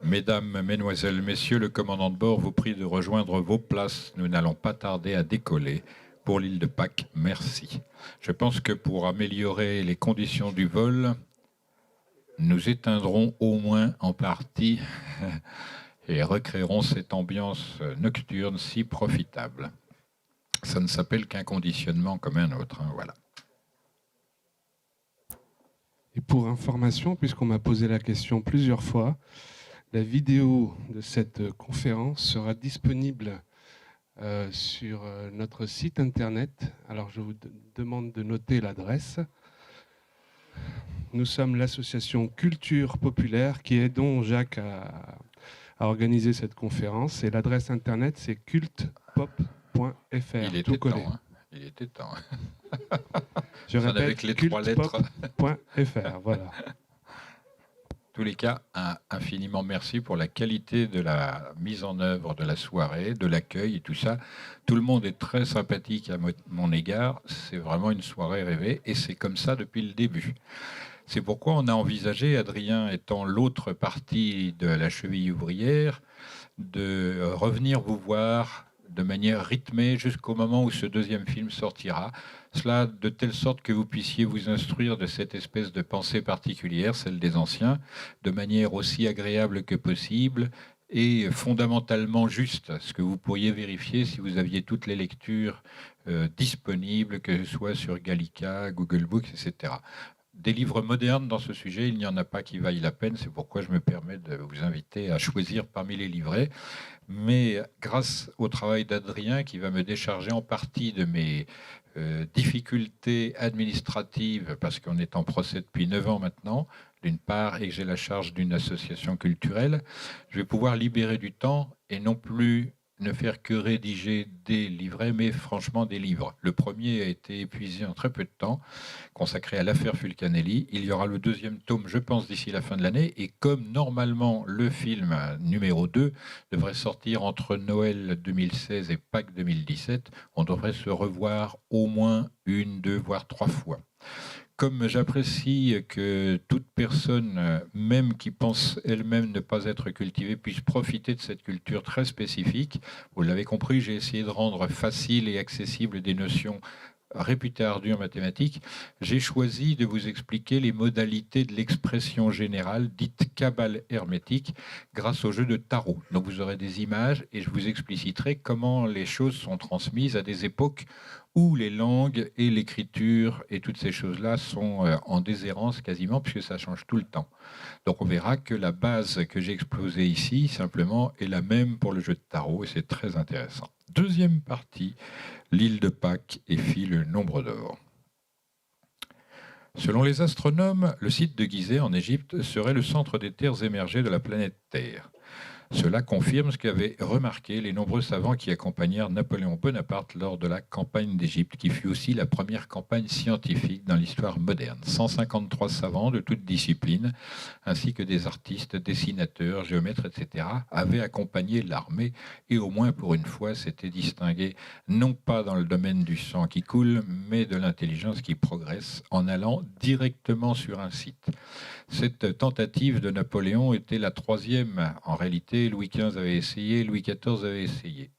Mesdames, Mesdemoiselles, Messieurs, le commandant de bord vous prie de rejoindre vos places. Nous n'allons pas tarder à décoller pour l'île de Pâques. Merci. Je pense que pour améliorer les conditions du vol, nous éteindrons au moins en partie et recréerons cette ambiance nocturne si profitable. Ça ne s'appelle qu'un conditionnement comme un autre, hein, voilà. Et pour information, puisqu'on m'a posé la question plusieurs fois, la vidéo de cette conférence sera disponible sur notre site internet. Alors je vous demande de noter l'adresse. Nous sommes l'association Culture Populaire qui aidons Jacques à organiser cette conférence. Et l'adresse internet, c'est cultpop.fr. Il était temps, hein. Il était temps. Je répète, avec les 3 lettres. cultpop.fr, voilà. En tous les cas, infiniment merci pour la qualité de la mise en œuvre de la soirée, de l'accueil et tout ça. Tout le monde est très sympathique à mon égard. C'est vraiment une soirée rêvée et c'est comme ça depuis le début. C'est pourquoi on a envisagé, Adrien étant l'autre partie de la cheville ouvrière, de revenir vous voir de manière rythmée jusqu'au moment où ce deuxième film sortira. Cela de telle sorte que vous puissiez vous instruire de cette espèce de pensée particulière, celle des anciens, de manière aussi agréable que possible et fondamentalement juste, ce que vous pourriez vérifier si vous aviez toutes les lectures disponibles, que ce soit sur Gallica, Google Books, etc. Des livres modernes dans ce sujet, il n'y en a pas qui vaillent la peine, c'est pourquoi je me permets de vous inviter à choisir parmi les livrets. Mais grâce au travail d'Adrien, qui va me décharger en partie de mes difficultés administratives, parce qu'on est en procès depuis 9 ans maintenant, d'une part, et que j'ai la charge d'une association culturelle, je vais pouvoir libérer du temps et non plus ne faire que rédiger des livrets, mais franchement des livres. Le premier a été épuisé en très peu de temps, consacré à l'affaire Fulcanelli. Il y aura le deuxième tome, je pense, d'ici la fin de l'année. Et comme normalement le film numéro 2 devrait sortir entre Noël 2016 et Pâques 2017, on devrait se revoir au moins 1, 2, voire 3 fois. Comme j'apprécie que toute personne, même qui pense elle-même ne pas être cultivée, puisse profiter de cette culture très spécifique, vous l'avez compris, j'ai essayé de rendre facile et accessible des notions réputées ardues en mathématiques, j'ai choisi de vous expliquer les modalités de l'expression générale, dite cabale hermétique, grâce au jeu de tarot. Donc vous aurez des images et je vous expliciterai comment les choses sont transmises à des époques où les langues et l'écriture et toutes ces choses-là sont en déshérence quasiment, puisque ça change tout le temps. Donc on verra que la base que j'ai exposée ici, simplement, est la même pour le jeu de tarot, et c'est très intéressant. Deuxième partie, l'île de Pâques et fit le nombre d'or. Selon les astronomes, le site de Gizeh en Égypte serait le centre des terres émergées de la planète Terre. Cela confirme ce qu'avaient remarqué les nombreux savants qui accompagnèrent Napoléon Bonaparte lors de la campagne d'Égypte, qui fut aussi la première campagne scientifique dans l'histoire moderne. 153 savants de toutes disciplines, ainsi que des artistes, dessinateurs, géomètres, etc., avaient accompagné l'armée et au moins pour une fois s'étaient distingués, non pas dans le domaine du sang qui coule, mais de l'intelligence qui progresse en allant directement sur un site. Cette tentative de Napoléon était la troisième. En réalité, Louis XV avait essayé, Louis XIV avait essayé.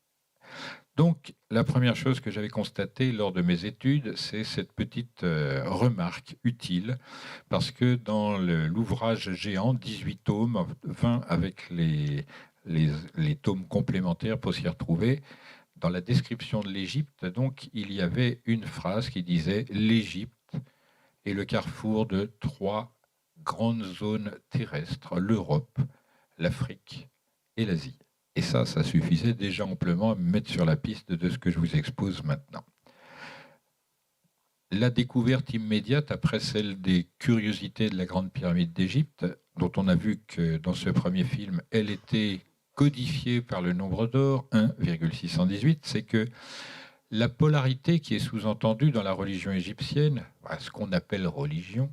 Donc, la première chose que j'avais constatée lors de mes études, c'est cette petite remarque utile, parce que dans l'ouvrage géant, 18 tomes, 20 avec les tomes complémentaires pour s'y retrouver, dans la description de l'Égypte, donc, il y avait une phrase qui disait « L'Égypte est le carrefour de 3 grandes zones terrestres, l'Europe, l'Afrique et l'Asie. » Et ça suffisait déjà amplement à me mettre sur la piste de ce que je vous expose maintenant. La découverte immédiate, après celle des curiosités de la Grande Pyramide d'Égypte, dont on a vu que dans ce premier film, elle était codifiée par le nombre d'or, 1,618, c'est que la polarité qui est sous-entendue dans la religion égyptienne, ce qu'on appelle religion,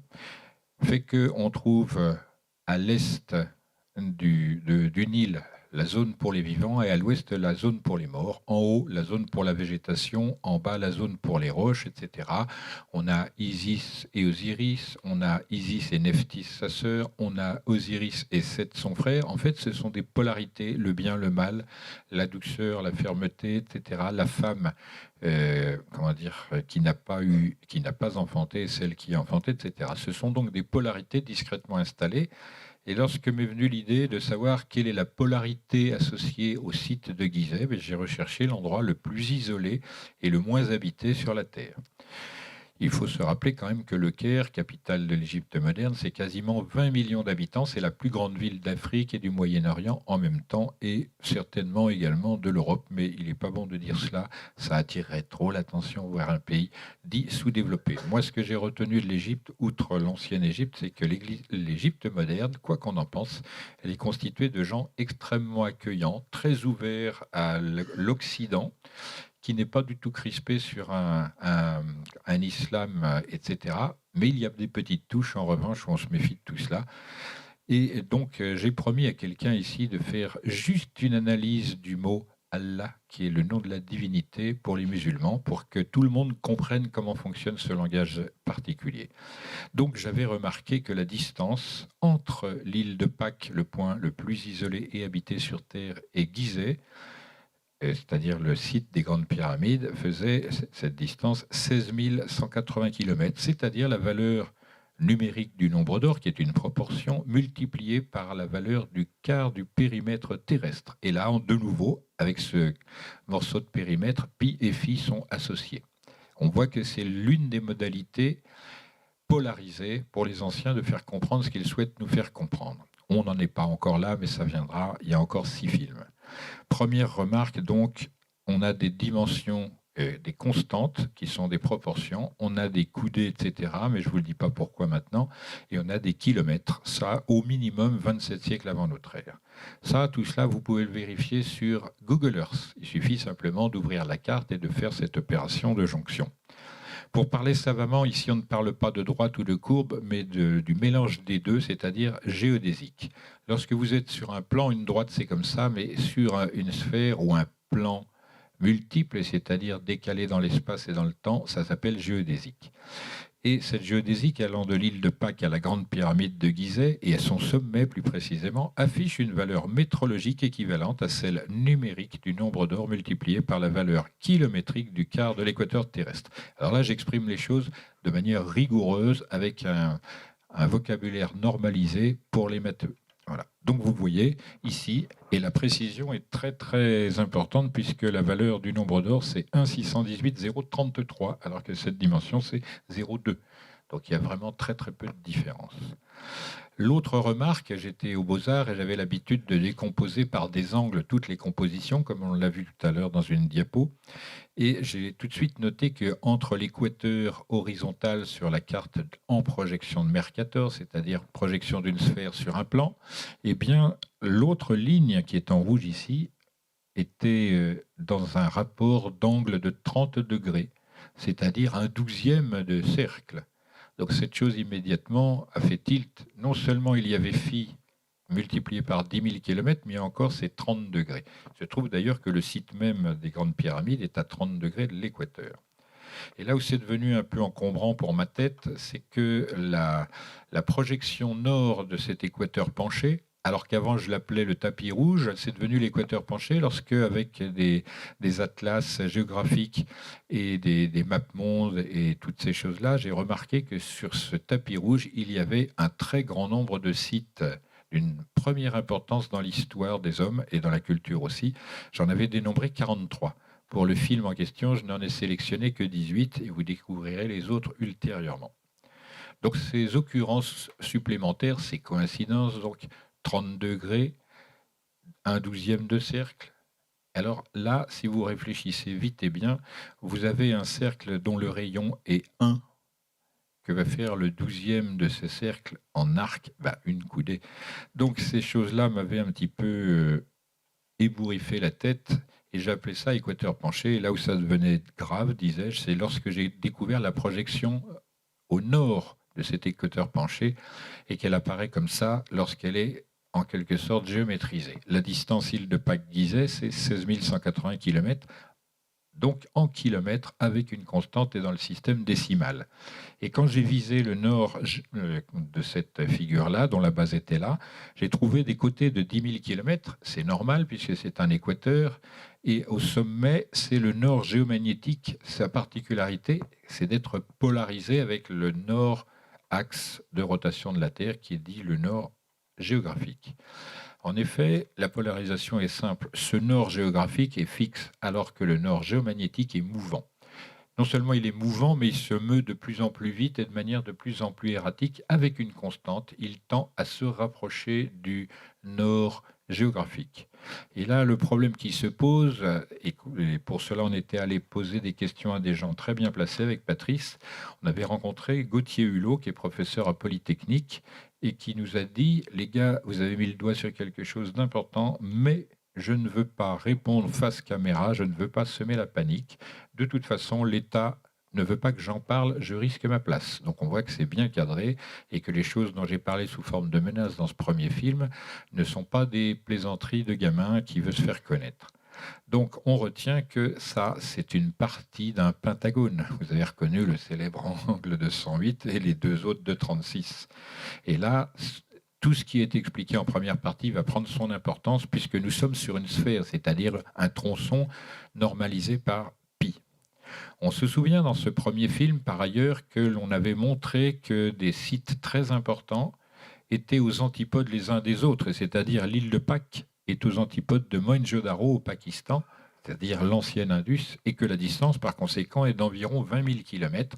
fait qu'on trouve à l'est du Nil la zone pour les vivants et à l'ouest, la zone pour les morts. En haut, la zone pour la végétation, en bas, la zone pour les roches, etc. On a Isis et Osiris, on a Isis et Nephthys, sa sœur, on a Osiris et Seth, son frère. En fait, ce sont des polarités, le bien, le mal, la douceur, la fermeté, etc. La femme, qui n'a pas enfanté, celle qui a enfanté, etc. Ce sont donc des polarités discrètement installées. Et lorsque m'est venue l'idée de savoir quelle est la polarité associée au site de Gizeh, j'ai recherché l'endroit le plus isolé et le moins habité sur la Terre. Il faut se rappeler quand même que le Caire, capitale de l'Égypte moderne, c'est quasiment 20 millions d'habitants. C'est la plus grande ville d'Afrique et du Moyen-Orient en même temps, et certainement également de l'Europe. Mais il n'est pas bon de dire cela, ça attirerait trop l'attention vers un pays dit sous-développé. Moi, ce que j'ai retenu de l'Égypte, outre l'ancienne Égypte, c'est que l'Égypte moderne, quoi qu'on en pense, elle est constituée de gens extrêmement accueillants, très ouverts à l'Occident, qui n'est pas du tout crispé sur un islam, etc. Mais il y a des petites touches, en revanche, où on se méfie de tout cela. Et donc, j'ai promis à quelqu'un ici de faire juste une analyse du mot Allah, qui est le nom de la divinité pour les musulmans, pour que tout le monde comprenne comment fonctionne ce langage particulier. Donc, j'avais remarqué que la distance entre l'île de Pâques, le point le plus isolé et habité sur Terre, et Gizeh, c'est-à-dire le site des Grandes Pyramides, faisait cette distance 16 180 km, c'est-à-dire la valeur numérique du nombre d'or, qui est une proportion multipliée par la valeur du quart du périmètre terrestre. Et là, de nouveau, avec ce morceau de périmètre, pi et phi sont associés. On voit que c'est l'une des modalités polarisées pour les anciens de faire comprendre ce qu'ils souhaitent nous faire comprendre. On n'en est pas encore là, mais ça viendra. Il y a encore 6 films. Première remarque, donc, on a des dimensions, des constantes qui sont des proportions, on a des coudées, etc., mais je ne vous le dis pas pourquoi maintenant, et on a des kilomètres, ça au minimum 27 siècles avant notre ère. Ça, tout cela, vous pouvez le vérifier sur Google Earth. Il suffit simplement d'ouvrir la carte et de faire cette opération de jonction. Pour parler savamment, ici on ne parle pas de droite ou de courbe, mais du mélange des deux, c'est-à-dire géodésique. Lorsque vous êtes sur un plan, une droite c'est comme ça, mais sur une sphère ou un plan multiple, c'est-à-dire décalé dans l'espace et dans le temps, ça s'appelle géodésique. Et cette géodésique allant de l'île de Pâques à la grande pyramide de Gizeh, et à son sommet plus précisément, affiche une valeur métrologique équivalente à celle numérique du nombre d'or multiplié par la valeur kilométrique du quart de l'équateur terrestre. Alors là, j'exprime les choses de manière rigoureuse, avec un vocabulaire normalisé pour les matheux. Voilà. Donc vous voyez ici, et la précision est très très importante, puisque la valeur du nombre d'or c'est 1,618,033, alors que cette dimension c'est 0,2. Donc il y a vraiment très très peu de différence. L'autre remarque, j'étais aux Beaux-Arts et j'avais l'habitude de décomposer par des angles toutes les compositions, comme on l'a vu tout à l'heure dans une diapo. Et j'ai tout de suite noté qu'entre l'équateur horizontal sur la carte en projection de Mercator, c'est-à-dire projection d'une sphère sur un plan, eh bien, l'autre ligne qui est en rouge ici était dans un rapport d'angle de 30 degrés, c'est-à-dire un 12e de cercle. Donc cette chose immédiatement a fait tilt. Non seulement il y avait phi multiplié par 10 000 km, mais encore c'est 30 degrés. Je trouve d'ailleurs que le site même des Grandes Pyramides est à 30 degrés de l'équateur. Et là où c'est devenu un peu encombrant pour ma tête, c'est que la projection nord de cet équateur penché, alors qu'avant je l'appelais le tapis rouge, c'est devenu l'équateur penché lorsque, avec des atlas géographiques et des maps-mondes et toutes ces choses-là, j'ai remarqué que sur ce tapis rouge, il y avait un très grand nombre de sites d'une première importance dans l'histoire des hommes et dans la culture aussi. J'en avais dénombré 43. Pour le film en question, je n'en ai sélectionné que 18 et vous découvrirez les autres ultérieurement. Donc ces occurrences supplémentaires, ces coïncidences, donc 30 degrés, un 12e de cercle. Alors là, si vous réfléchissez vite et bien, vous avez un cercle dont le rayon est 1. Que va faire le 12e de ce cercle en arc? Une coudée. Donc ces choses-là m'avaient un petit peu ébouriffé la tête, et j'appelais ça équateur penché. Et là où ça devenait grave, disais-je, c'est lorsque j'ai découvert la projection au nord de cet équateur penché, et qu'elle apparaît comme ça lorsqu'elle est en quelque sorte géométrisé. La distance Île-de-Pâques-Gizeh, c'est 16 180 km, donc en kilomètres avec une constante et dans le système décimal. Et quand j'ai visé le nord de cette figure-là, dont la base était là, j'ai trouvé des côtés de 10 000 km. C'est normal puisque c'est un équateur. Et au sommet, c'est le nord géomagnétique. Sa particularité, c'est d'être polarisé avec le nord axe de rotation de la Terre, qui est dit le nord géographique. En effet, la polarisation est simple. Ce nord géographique est fixe alors que le nord géomagnétique est mouvant. Non seulement il est mouvant, mais il se meut de plus en plus vite et de manière de plus en plus erratique avec une constante. Il tend à se rapprocher du nord géographique. Et là, le problème qui se pose, et pour cela on était allé poser des questions à des gens très bien placés avec Patrice, on avait rencontré Gauthier Hulot, qui est professeur à Polytechnique, et qui nous a dit, les gars, vous avez mis le doigt sur quelque chose d'important, mais je ne veux pas répondre face caméra, je ne veux pas semer la panique. De toute façon, l'État ne veut pas que j'en parle, je risque ma place. Donc on voit que c'est bien cadré et que les choses dont j'ai parlé sous forme de menaces dans ce premier film ne sont pas des plaisanteries de gamin qui veut se faire connaître. Donc on retient que ça, c'est une partie d'un pentagone. Vous avez reconnu le célèbre angle de 108 et les deux autres de 36. Et là, tout ce qui est expliqué en première partie va prendre son importance puisque nous sommes sur une sphère, c'est-à-dire un tronçon normalisé par pi. On se souvient dans ce premier film, par ailleurs, que l'on avait montré que des sites très importants étaient aux antipodes les uns des autres, c'est-à-dire l'île de Pâques est aux antipodes de Mohenjo-Daro au Pakistan, c'est-à-dire l'ancienne Indus, et que la distance, par conséquent, est d'environ 20 000 km,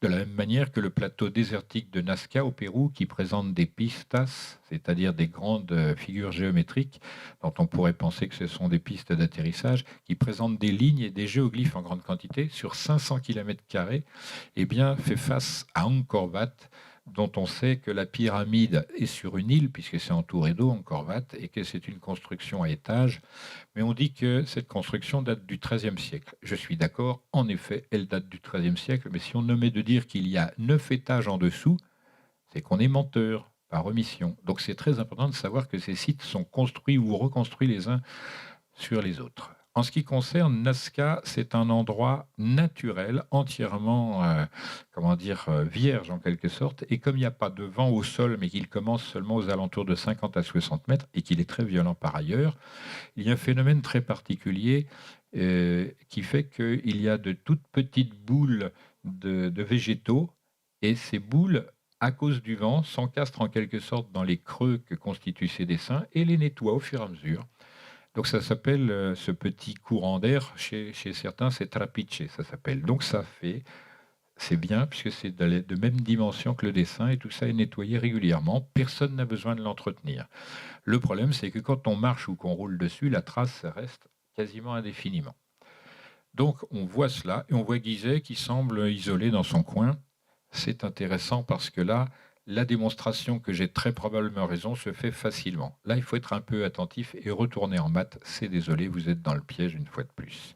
de la même manière que le plateau désertique de Nazca au Pérou, qui présente des pistas, c'est-à-dire des grandes figures géométriques, dont on pourrait penser que ce sont des pistes d'atterrissage, qui présentent des lignes et des géoglyphes en grande quantité, sur 500 km, eh bien, fait face à Angkor Wat, dont on sait que la pyramide est sur une île, puisque c'est entouré d'eau, Angkor Wat, et que c'est une construction à étages. Mais on dit que cette construction date du XIIIe siècle. Je suis d'accord, en effet, elle date du XIIIe siècle, mais si on omet de dire qu'il y a 9 étages en dessous, c'est qu'on est menteur par omission. Donc c'est très important de savoir que ces sites sont construits ou reconstruits les uns sur les autres. En ce qui concerne Nazca, c'est un endroit naturel, entièrement, vierge en quelque sorte. Et comme il n'y a pas de vent au sol, mais qu'il commence seulement aux alentours de 50 à 60 mètres, et qu'il est très violent par ailleurs, il y a un phénomène très particulier qui fait qu'il y a de toutes petites boules de végétaux, et ces boules, à cause du vent, s'encastrent en quelque sorte dans les creux que constituent ces dessins et les nettoient au fur et à mesure. Donc ça s'appelle, ce petit courant d'air, chez certains, c'est trapiche, ça s'appelle. Donc c'est bien, puisque c'est de même dimension que le dessin, et tout ça est nettoyé régulièrement. Personne n'a besoin de l'entretenir. Le problème, c'est que quand on marche ou qu'on roule dessus, la trace reste quasiment indéfiniment. Donc on voit cela, et on voit Gizeh qui semble isolé dans son coin. C'est intéressant parce que là, la démonstration que j'ai très probablement raison se fait facilement. Là, il faut être un peu attentif et retourner en maths. C'est désolé, vous êtes dans le piège une fois de plus.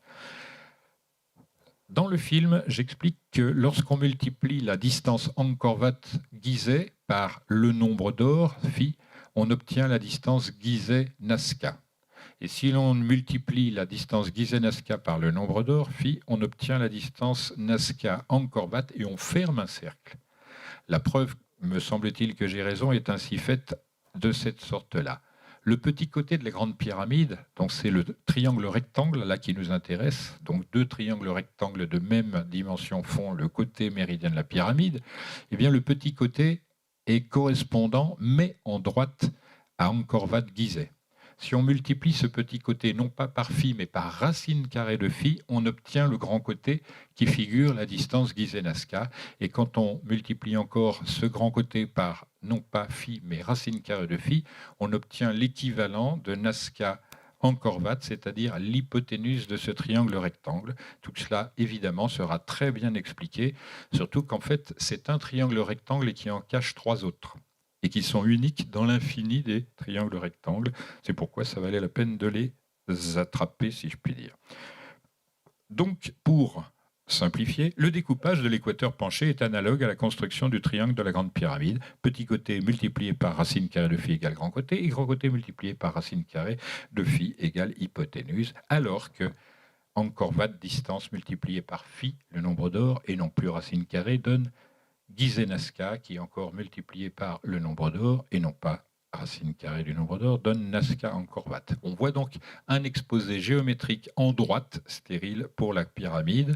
Dans le film, j'explique que lorsqu'on multiplie la distance Angkor Wat-Gizeh par le nombre d'or, phi, on obtient la distance Gizeh-Nazca. Et si l'on multiplie la distance Gizeh-Nazca par le nombre d'or, phi, on obtient la distance Nazca-Angkor Wat et on ferme un cercle. La preuve, me semble-t-il que j'ai raison, est ainsi faite de cette sorte-là. Le petit côté de la grande pyramide, donc c'est le triangle rectangle là qui nous intéresse, donc deux triangles rectangles de même dimension font le côté méridien de la pyramide, eh bien le petit côté est correspondant, mais en droite, à Angkor Wat Gizeh. Si on multiplie ce petit côté non pas par phi mais par racine carrée de phi, on obtient le grand côté qui figure la distance Gizeh-Nazca. Et quand on multiplie encore ce grand côté par non pas phi mais racine carrée de phi, on obtient l'équivalent de Nazca Angkor Wat, c'est-à-dire l'hypoténuse de ce triangle rectangle. Tout cela, évidemment, sera très bien expliqué, surtout qu'en fait, c'est un triangle rectangle et qui en cache 3 autres, et qui sont uniques dans l'infini des triangles rectangles. C'est pourquoi ça valait la peine de les attraper, si je puis dire. Donc, pour simplifié, le découpage de l'équateur penché est analogue à la construction du triangle de la Grande Pyramide. Petit côté multiplié par racine carrée de phi égale grand côté, et grand côté multiplié par racine carrée de phi égale hypoténuse, alors que Angkor Wat, distance multipliée par phi, le nombre d'or, et non plus racine carrée, donne Gizeh Nazca, qui est encore multiplié par le nombre d'or, et non pas racine carrée du nombre d'or, donne Nazca Angkor Wat. On voit donc un exposé géométrique en droite, stérile, pour la pyramide,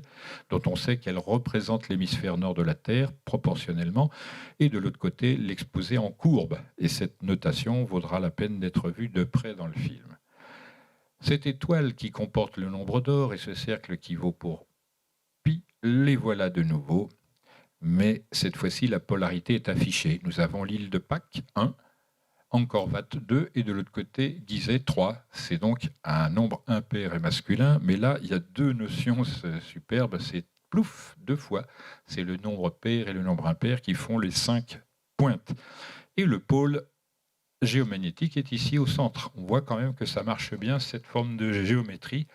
dont on sait qu'elle représente l'hémisphère nord de la Terre, proportionnellement, et de l'autre côté, l'exposé en courbe. Et cette notation vaudra la peine d'être vue de près dans le film. Cette étoile qui comporte le nombre d'or et ce cercle qui vaut pour pi, les voilà de nouveau. Mais cette fois-ci, la polarité est affichée. Nous avons l'île de Pâques, 1, Angkor Wat, 2, et de l'autre côté, Gizeh, 3. C'est donc un nombre impair et masculin, mais là, il y a deux notions superbes. C'est plouf, 2 fois. C'est le nombre pair et le nombre impair qui font les 5 pointes. Et le pôle géomagnétique est ici au centre. On voit quand même que ça marche bien, cette forme de géométrie,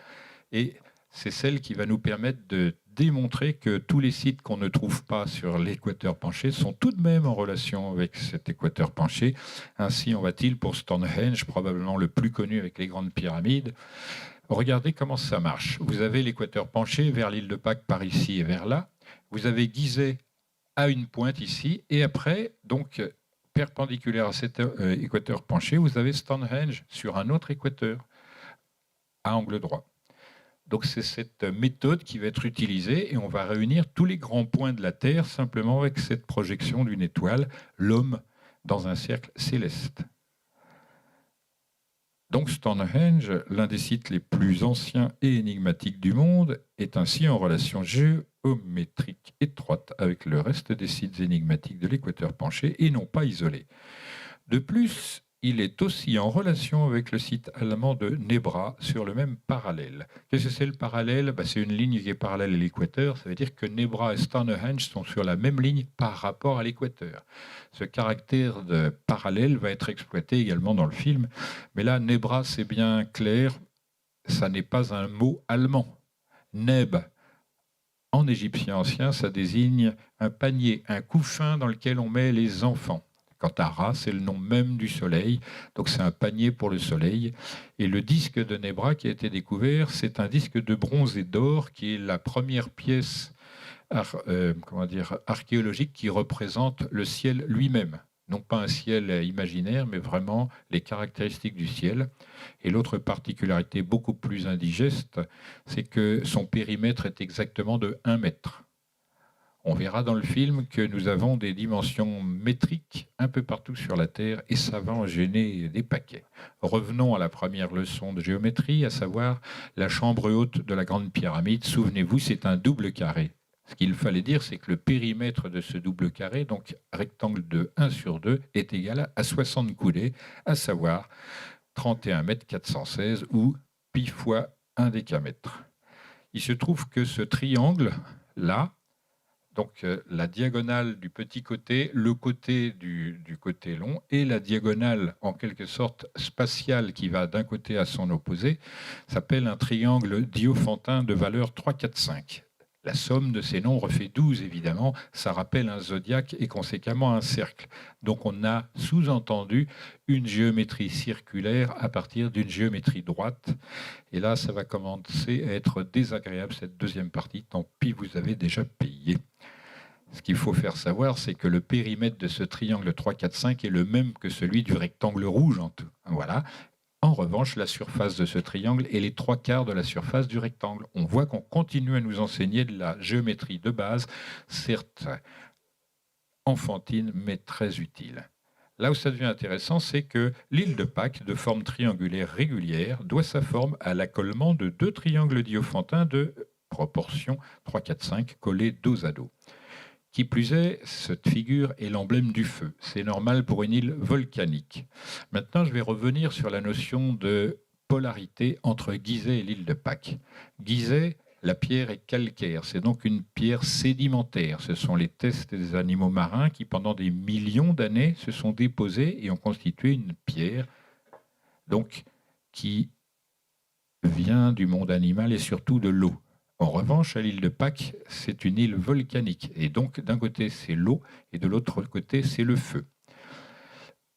et c'est celle qui va nous permettre de démontrer que tous les sites qu'on ne trouve pas sur l'équateur penché sont tout de même en relation avec cet équateur penché. Ainsi en va-t-il pour Stonehenge, probablement le plus connu avec les grandes pyramides. Regardez comment ça marche. Vous avez l'équateur penché vers l'île de Pâques par ici et vers là. Vous avez Gizeh à une pointe ici, et après, donc perpendiculaire à cet équateur penché, vous avez Stonehenge sur un autre équateur à angle droit. Donc c'est cette méthode qui va être utilisée et on va réunir tous les grands points de la Terre simplement avec cette projection d'une étoile, l'homme dans un cercle céleste. Donc Stonehenge, l'un des sites les plus anciens et énigmatiques du monde, est ainsi en relation géométrique étroite avec le reste des sites énigmatiques de l'équateur penché et non pas isolé. De plus, il est aussi en relation avec le site allemand de Nebra sur le même parallèle. Qu'est-ce que c'est le parallèle ? C'est une ligne qui est parallèle à l'équateur. Ça veut dire que Nebra et Stonehenge sont sur la même ligne par rapport à l'équateur. Ce caractère de parallèle va être exploité également dans le film. Mais là, Nebra, c'est bien clair, ça n'est pas un mot allemand. Neb, en égyptien ancien, ça désigne un panier, un couffin dans lequel on met les enfants. Quant à Ra, c'est le nom même du soleil, donc c'est un panier pour le soleil. Et le disque de Nebra qui a été découvert, c'est un disque de bronze et d'or qui est la première pièce archéologique qui représente le ciel lui-même. Non pas un ciel imaginaire, mais vraiment les caractéristiques du ciel. Et l'autre particularité beaucoup plus indigeste, c'est que son périmètre est exactement de 1 mètre. On verra dans le film que nous avons des dimensions métriques un peu partout sur la Terre et ça va en gêner des paquets. Revenons à la première leçon de géométrie, à savoir la chambre haute de la Grande Pyramide. Souvenez-vous, c'est un double carré. Ce qu'il fallait dire, c'est que le périmètre de ce double carré, donc rectangle de 1 sur 2, est égal à 60 coudées, à savoir 31 mètres 416 ou pi fois 1 décamètre. Il se trouve que ce triangle-là, donc la diagonale du petit côté, le côté du côté long et la diagonale en quelque sorte spatiale qui va d'un côté à son opposé, s'appelle un triangle diophantin de valeur 3, 4, 5. La somme de ces nombres fait 12 évidemment, ça rappelle un zodiaque et conséquemment un cercle. Donc on a sous-entendu une géométrie circulaire à partir d'une géométrie droite. Et là ça va commencer à être désagréable cette deuxième partie, tant pis vous avez déjà payé. Ce qu'il faut faire savoir, c'est que le périmètre de ce triangle 3, 4, 5 est le même que celui du rectangle rouge. Voilà. En revanche, la surface de ce triangle est les 3/4 de la surface du rectangle. On voit qu'on continue à nous enseigner de la géométrie de base, certes enfantine, mais très utile. Là où ça devient intéressant, c'est que l'île de Pâques, de forme triangulaire régulière, doit sa forme à l'accollement de 2 triangles diophantins de proportion 3, 4, 5 collés dos à dos. Qui plus est, cette figure est l'emblème du feu. C'est normal pour une île volcanique. Maintenant, je vais revenir sur la notion de polarité entre Gizeh et l'île de Pâques. Gizeh, la pierre est calcaire. C'est donc une pierre sédimentaire. Ce sont les tests des animaux marins qui, pendant des millions d'années, se sont déposés et ont constitué une pierre donc, qui vient du monde animal et surtout de l'eau. En revanche, à l'île de Pâques, c'est une île volcanique. Et donc, d'un côté, c'est l'eau, et de l'autre côté, c'est le feu.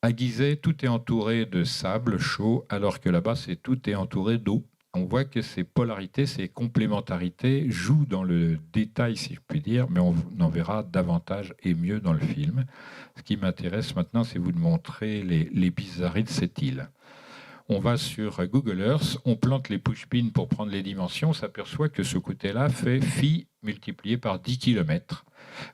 À Gizeh, tout est entouré de sable chaud, alors que là-bas, tout est entouré d'eau. On voit que ces polarités, ces complémentarités jouent dans le détail, si je puis dire, mais on en verra davantage et mieux dans le film. Ce qui m'intéresse maintenant, c'est vous de montrer les bizarreries de cette île. On va sur Google Earth, on plante les push-pins pour prendre les dimensions, on s'aperçoit que ce côté-là fait phi multiplié par 10 km,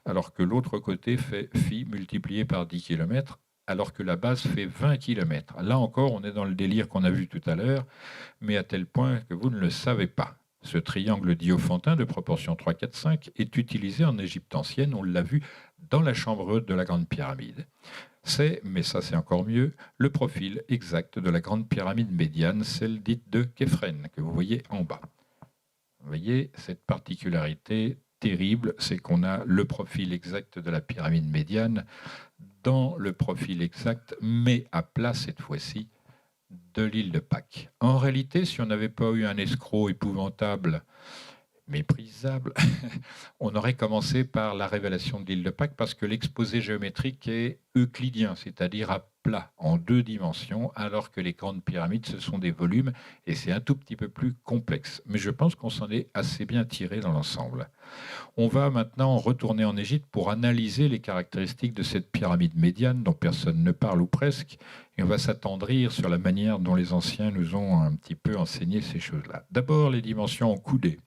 alors que l'autre côté fait phi multiplié par 10 km, alors que la base fait 20 km. Là encore, on est dans le délire qu'on a vu tout à l'heure, mais à tel point que vous ne le savez pas. Ce triangle diophantin de proportion 3, 4, 5 est utilisé en Égypte ancienne, on l'a vu dans la chambre haute de la Grande Pyramide. C'est, mais ça c'est encore mieux, le profil exact de la Grande Pyramide médiane, celle dite de Képhren, que vous voyez en bas. Vous voyez cette particularité terrible, c'est qu'on a le profil exact de la pyramide médiane dans le profil exact, mais à plat cette fois-ci, de l'île de Pâques. En réalité, si on n'avait pas eu un escroc épouvantable, méprisable, on aurait commencé par la révélation de l'île de Pâques parce que l'exposé géométrique est euclidien, c'est-à-dire à plat, en 2 dimensions, alors que les grandes pyramides, ce sont des volumes et c'est un tout petit peu plus complexe. Mais je pense qu'on s'en est assez bien tiré dans l'ensemble. On va maintenant retourner en Égypte pour analyser les caractéristiques de cette pyramide médiane dont personne ne parle ou presque, et on va s'attendrir sur la manière dont les anciens nous ont un petit peu enseigné ces choses-là. D'abord, les dimensions en coudées.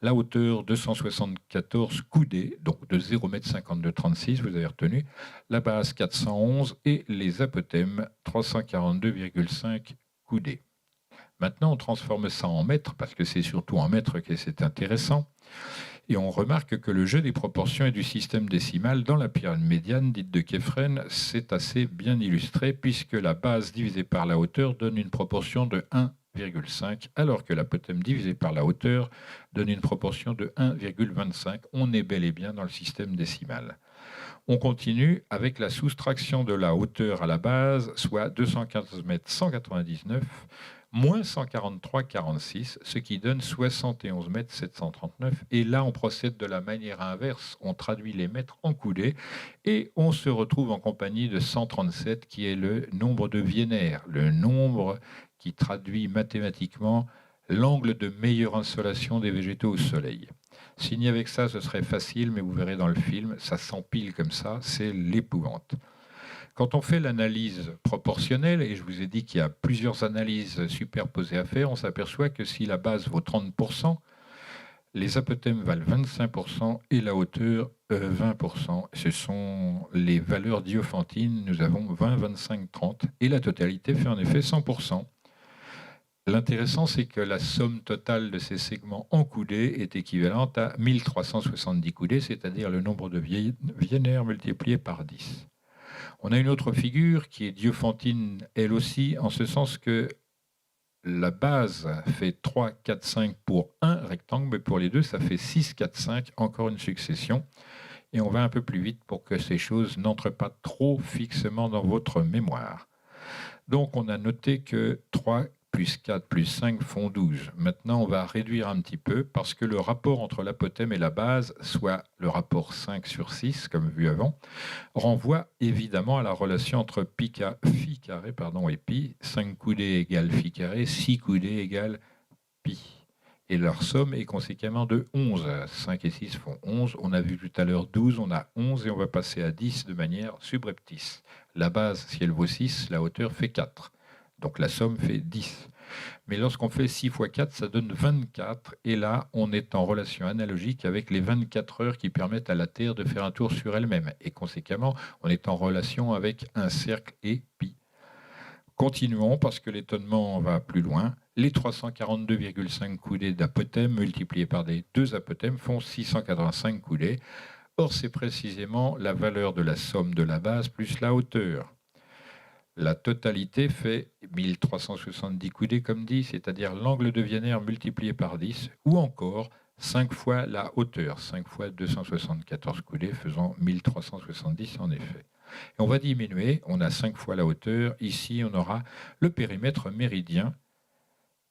La hauteur 274 coudées, donc de 0,5236 m, vous avez retenu, la base 411 et les apothèmes 342,5 coudées. Maintenant, on transforme ça en mètres, parce que c'est surtout en mètres que c'est intéressant. Et on remarque que le jeu des proportions et du système décimal dans la pyramide médiane dite de Képhren, c'est assez bien illustré, puisque la base divisée par la hauteur donne une proportion de 1,5, alors que l'apothème divisé par la hauteur donne une proportion de 1,25. On est bel et bien dans le système décimal. On continue avec la soustraction de la hauteur à la base, soit 215 mètres 199, moins 143,46, ce qui donne 71 mètres 739. Et là, on procède de la manière inverse. On traduit les mètres en coudées et on se retrouve en compagnie de 137, qui est le nombre de Wiener, le nombre qui traduit mathématiquement l'angle de meilleure insolation des végétaux au soleil. Signé avec ça, ce serait facile, mais vous verrez dans le film, ça s'empile comme ça, c'est l'épouvante. Quand on fait l'analyse proportionnelle, et je vous ai dit qu'il y a plusieurs analyses superposées à faire, on s'aperçoit que si la base vaut 30%, les apothèmes valent 25% et la hauteur 20%. Ce sont les valeurs diophantines, nous avons 20, 25, 30, et la totalité fait en effet 100%. L'intéressant, c'est que la somme totale de ces segments en coudées est équivalente à 1370 coudées, c'est-à-dire le nombre de Wiener multiplié par 10. On a une autre figure qui est diophantine, elle aussi, en ce sens que la base fait 3, 4, 5 pour un rectangle, mais pour les deux, ça fait 6, 4, 5, encore une succession. Et on va un peu plus vite pour que ces choses n'entrent pas trop fixement dans votre mémoire. Donc, on a noté que 3 plus 4 plus 5 font 12. Maintenant, on va réduire un petit peu parce que le rapport entre l'apothème et la base, soit le rapport 5 sur 6, comme vu avant, renvoie évidemment à la relation entre phi carré et pi. 5 coudées égale phi carré, 6 coudées égale pi. Et leur somme est conséquemment de 11. 5 et 6 font 11. On a vu tout à l'heure 12, on a 11 et on va passer à 10 de manière subreptice. La base, si elle vaut 6, la hauteur fait 4. Donc la somme fait 10. Mais lorsqu'on fait 6 fois 4, ça donne 24. Et là, on est en relation analogique avec les 24 heures qui permettent à la Terre de faire un tour sur elle-même. Et conséquemment, on est en relation avec un cercle et pi. Continuons parce que l'étonnement va plus loin. Les 342,5 coudées d'apothème multipliées par des 2 apothèmes font 685 coudées. Or, c'est précisément la valeur de la somme de la base plus la hauteur. La totalité fait 1370 coudées, comme dit, c'est-à-dire l'angle de Wiener multiplié par 10, ou encore 5 fois la hauteur, 5 fois 274 coudées, faisant 1370 en effet. Et on va diminuer, on a 5 fois la hauteur, ici on aura le périmètre méridien,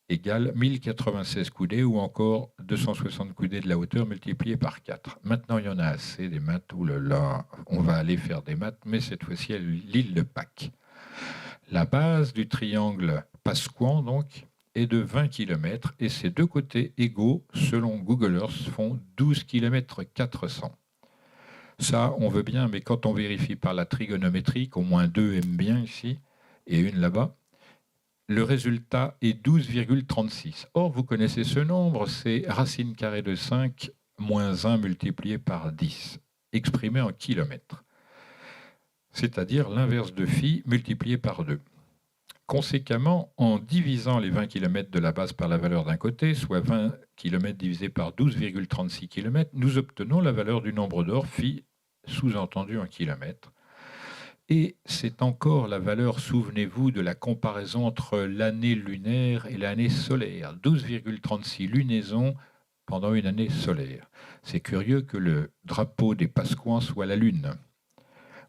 égale 1096 coudées ou encore 260 coudées de la hauteur multipliées par 4. Maintenant, il y en a assez des maths. Ouh là là, on va aller faire des maths, mais cette fois-ci à l'île de Pâques. La base du triangle Pasquan, donc, est de 20 km et ses deux côtés égaux, selon Google Earth, font 12 km 400. Ça, on veut bien, mais quand on vérifie par la trigonométrie, qu'au moins 2 aiment bien ici, et une là-bas, le résultat est 12,36. Or, vous connaissez ce nombre, c'est racine carrée de 5 moins 1 multiplié par 10, exprimé en kilomètres, c'est-à-dire l'inverse de phi multiplié par 2. Conséquemment, en divisant les 20 km de la base par la valeur d'un côté, soit 20 km divisé par 12,36 km, nous obtenons la valeur du nombre d'or, phi, sous-entendu en kilomètres. Et c'est encore la valeur, souvenez-vous, de la comparaison entre l'année lunaire et l'année solaire. 12,36 lunaisons pendant une année solaire. C'est curieux que le drapeau des Pasquans soit la Lune.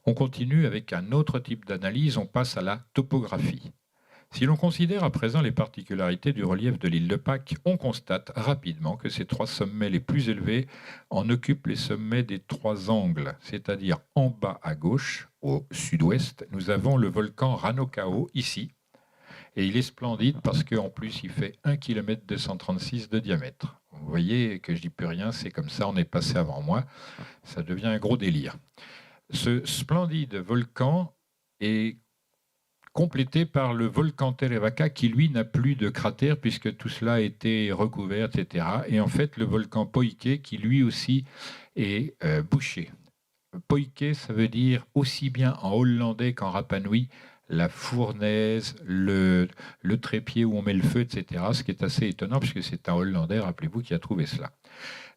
On continue avec un autre type d'analyse, on passe à la topographie. Si l'on considère à présent les particularités du relief de l'île de Pâques, on constate rapidement que ces trois sommets les plus élevés en occupent les sommets des trois angles, c'est-à-dire en bas à gauche, au sud-ouest, nous avons le volcan Ranokao ici, et il est splendide parce qu'en plus il fait 1 km 236 de diamètre. Vous voyez que je dis plus rien, c'est comme ça, on est passé avant moi, ça devient un gros délire. Ce splendide volcan est complété par le volcan Terevaka qui, lui, n'a plus de cratère puisque tout cela a été recouvert, etc. Et en fait, le volcan Poike qui, lui aussi, est bouché. Poike, ça veut dire aussi bien en hollandais qu'en Rapanui, la fournaise, le trépied où on met le feu, etc. Ce qui est assez étonnant puisque c'est un hollandais, rappelez-vous, qui a trouvé cela.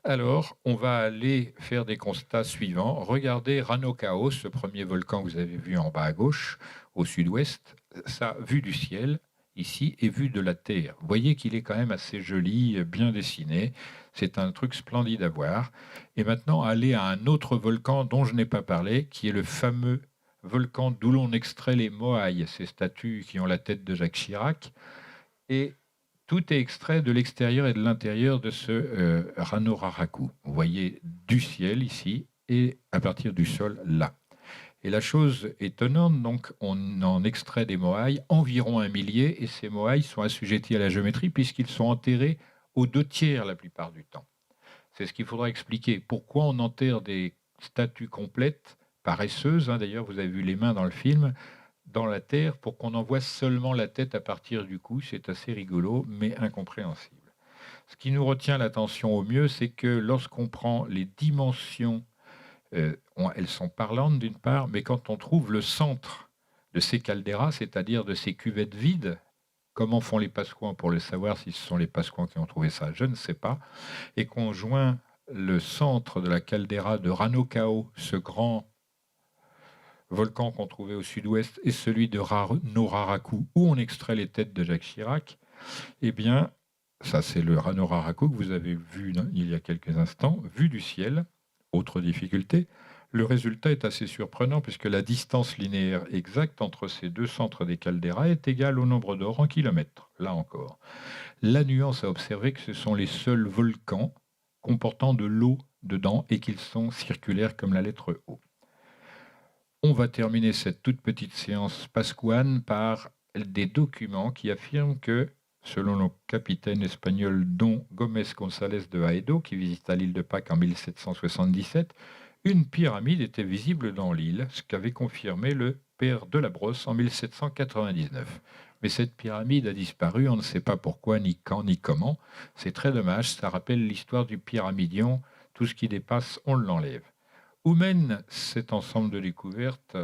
Alors, on va aller faire des constats suivants. Regardez Ranokao, ce premier volcan que vous avez vu en bas à gauche, au sud-ouest, ça, vue du ciel, ici, et vue de la Terre. Vous voyez qu'il est quand même assez joli, bien dessiné. C'est un truc splendide à voir. Et maintenant, aller à un autre volcan dont je n'ai pas parlé, qui est le fameux volcan d'où l'on extrait les moailles, ces statues qui ont la tête de Jacques Chirac. Et tout est extrait de l'extérieur et de l'intérieur de ce Ranoraraku. Vous voyez du ciel ici et à partir du sol là. Et la chose étonnante, donc, on en extrait des moailles, environ 1 millier, et ces moailles sont assujetties à la géométrie puisqu'ils sont enterrés aux 2/3 la plupart du temps. C'est ce qu'il faudra expliquer. Pourquoi on enterre des statues complètes, paresseuses, hein, d'ailleurs vous avez vu les mains dans le film, dans la terre pour qu'on en voit seulement la tête à partir du cou. C'est assez rigolo, mais incompréhensible. Ce qui nous retient l'attention au mieux, c'est que lorsqu'on prend les dimensions, elles sont parlantes d'une part, mais quand on trouve le centre de ces calderas, c'est-à-dire de ces cuvettes vides, comment font les Pasquans pour le savoir si ce sont les Pasquans qui ont trouvé ça, je ne sais pas, et qu'on joint le centre de la caldeira de Ranokao, ce grand volcan qu'on trouvait au sud-ouest, et celui de Ranoraraku, où on extrait les têtes de Jacques Chirac, eh bien, ça c'est le Ranoraraku que vous avez vu il y a quelques instants, vu du ciel, autre difficulté. Le résultat est assez surprenant puisque la distance linéaire exacte entre ces deux centres des calderas est égale au nombre d'or en kilomètres, là encore. La nuance à observer que ce sont les seuls volcans comportant de l'eau dedans et qu'ils sont circulaires comme la lettre O. On va terminer cette toute petite séance pascuane par des documents qui affirment que, selon le capitaine espagnol Don Gómez González de Haedo, qui visita l'île de Pâques en 1777, une pyramide était visible dans l'île, ce qu'avait confirmé le père de la Brosse en 1799. Mais cette pyramide a disparu, on ne sait pas pourquoi, ni quand, ni comment. C'est très dommage, ça rappelle l'histoire du pyramidion, tout ce qui dépasse, on l'enlève. Où mène cet ensemble de découvertes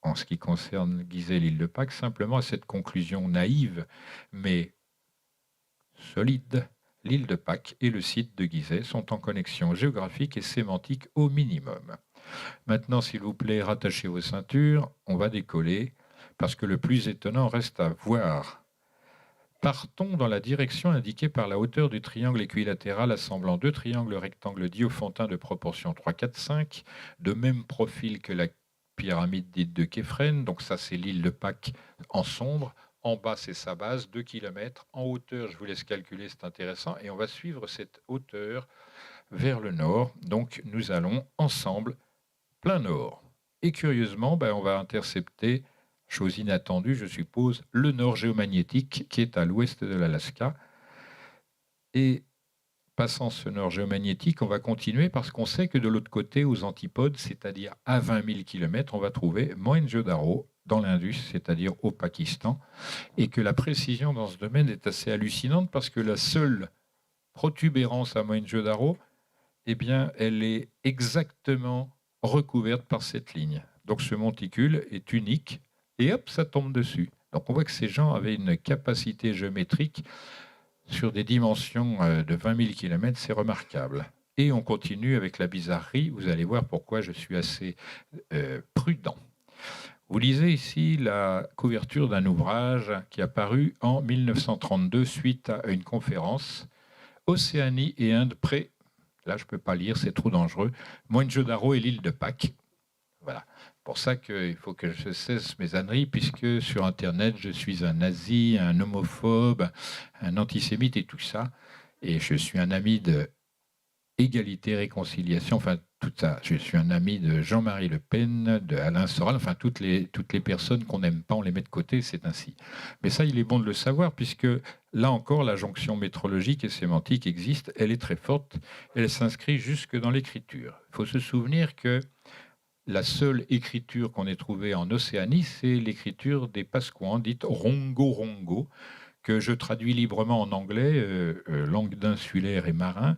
en ce qui concerne Gizeh, l'île de Pâques, simplement à cette conclusion naïve, mais solide. L'île de Pâques et le site de Gizeh sont en connexion géographique et sémantique au minimum. Maintenant, s'il vous plaît, rattachez vos ceintures, on va décoller, parce que le plus étonnant reste à voir. Partons dans la direction indiquée par la hauteur du triangle équilatéral assemblant deux triangles rectangles Diophantins de proportion 3, 4, 5, de même profil que la pyramide dite de Képhren. Donc ça, c'est l'île de Pâques en sombre. En bas, c'est sa base, 2 km. En hauteur, je vous laisse calculer, c'est intéressant. Et on va suivre cette hauteur vers le nord. Donc, nous allons ensemble plein nord. Et curieusement, on va intercepter, chose inattendue, je suppose, le nord géomagnétique qui est à l'ouest de l'Alaska. Et passant ce nord géomagnétique, on va continuer parce qu'on sait que de l'autre côté, aux antipodes, c'est-à-dire à 20 000 km, on va trouver Mohenjo-Daro dans l'Indus, c'est-à-dire au Pakistan, et que la précision dans ce domaine est assez hallucinante parce que la seule protubérance à Mohenjo-Daro, eh bien, elle est exactement recouverte par cette ligne. Donc ce monticule est unique et hop, ça tombe dessus. Donc on voit que ces gens avaient une capacité géométrique sur des dimensions de 20 000 km, c'est remarquable. Et on continue avec la bizarrerie. Vous allez voir pourquoi je suis assez prudent. Vous lisez ici la couverture d'un ouvrage qui a paru en 1932 suite à une conférence Océanie et Inde près. Là, je ne peux pas lire, c'est trop dangereux. Mohenjo-Daro et l'île de Pâques. Voilà. Pour ça qu'il faut que je cesse mes âneries, puisque sur Internet, je suis un nazi, un homophobe, un antisémite et tout ça. Et je suis un ami de égalité, réconciliation, enfin tout ça. Je suis un ami de Jean-Marie Le Pen, de Alain Soral, enfin toutes les personnes qu'on n'aime pas, on les met de côté, c'est ainsi. Mais ça, il est bon de le savoir, puisque là encore, la jonction métrologique et sémantique existe, elle est très forte, elle s'inscrit jusque dans l'écriture. Il faut se souvenir que la seule écriture qu'on ait trouvée en Océanie, c'est l'écriture des Pasquans, dite rongo-rongo, que je traduis librement en anglais, langue d'insulaire et marin.